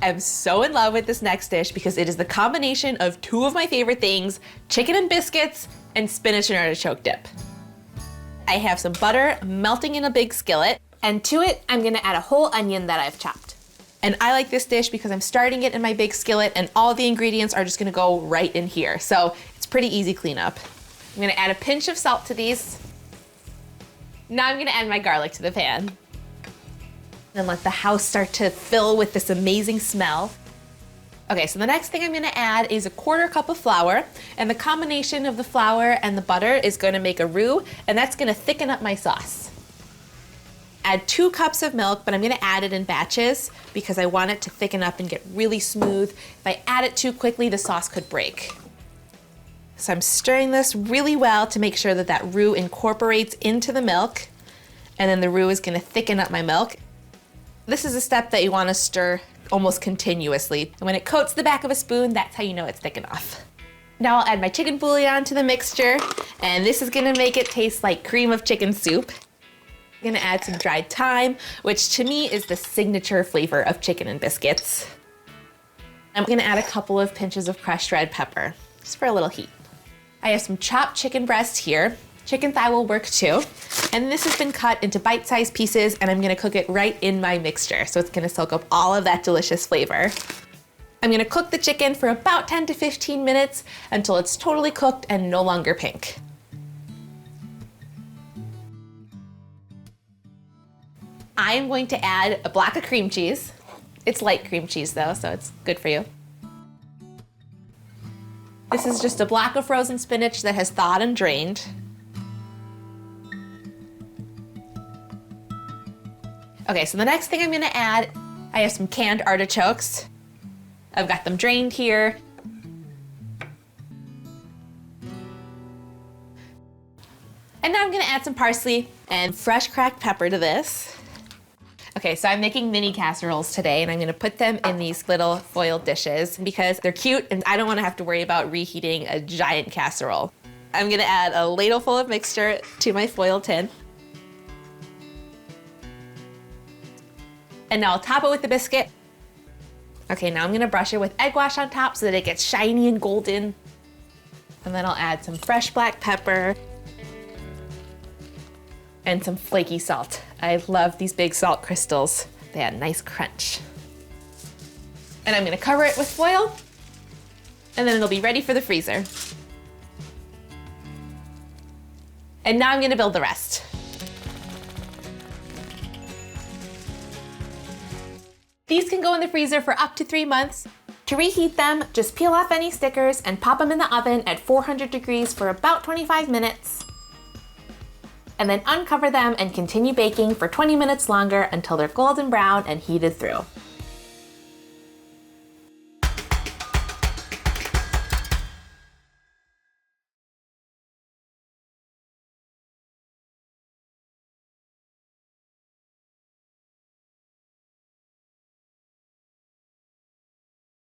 I'm so in love with this next dish because it is the combination of two of my favorite things, chicken and biscuits and spinach and artichoke dip. I have some butter melting in a big skillet, and to it, I'm gonna add a whole onion that I've chopped. And I like this dish because I'm starting it in my big skillet and all the ingredients are just gonna go right in here. So it's pretty easy cleanup. I'm gonna add a pinch of salt to these. Now I'm gonna add my garlic to the pan. And let the house start to fill with this amazing smell. Okay, so the next thing I'm gonna add is a 1/4 cup of flour, and the combination of the flour and the butter is gonna make a roux, and that's gonna thicken up my sauce. Add 2 cups of milk, but I'm gonna add it in batches because I want it to thicken up and get really smooth. If I add it too quickly, the sauce could break. So I'm stirring this really well to make sure that that roux incorporates into the milk, and then the roux is gonna thicken up my milk. This is a step that you want to stir almost continuously. And when it coats the back of a spoon, that's how you know it's thick enough. Now I'll add my chicken bouillon to the mixture, and this is gonna make it taste like cream of chicken soup. I'm gonna add some dried thyme, which to me is the signature flavor of chicken and biscuits. I'm gonna add a couple of pinches of crushed red pepper, just for a little heat. I have some chopped chicken breast here. Chicken thigh will work too. And this has been cut into bite-sized pieces, and I'm gonna cook it right in my mixture. So it's gonna soak up all of that delicious flavor. I'm gonna cook the chicken for about 10 to 15 minutes until it's totally cooked and no longer pink. I am going to add a block of cream cheese. It's light cream cheese though, so it's good for you. This is just a block of frozen spinach that has thawed and drained. Okay, so the next thing I'm gonna add, I have some canned artichokes. I've got them drained here. And now I'm gonna add some parsley and fresh cracked pepper to this. Okay, so I'm making mini casseroles today, and I'm gonna put them in these little foil dishes because they're cute and I don't wanna have to worry about reheating a giant casserole. I'm gonna add a ladle full of mixture to my foil tin. And now I'll top it with the biscuit. Okay, now I'm gonna brush it with egg wash on top so that it gets shiny and golden. And then I'll add some fresh black pepper and some flaky salt. I love these big salt crystals. They add a nice crunch. And I'm gonna cover it with foil, and then it'll be ready for the freezer. And now I'm gonna build the rest. These can go in the freezer for up to 3 months. To reheat them, just peel off any stickers and pop them in the oven at 400 degrees for about 25 minutes. And then uncover them and continue baking for 20 minutes longer until they're golden brown and heated through.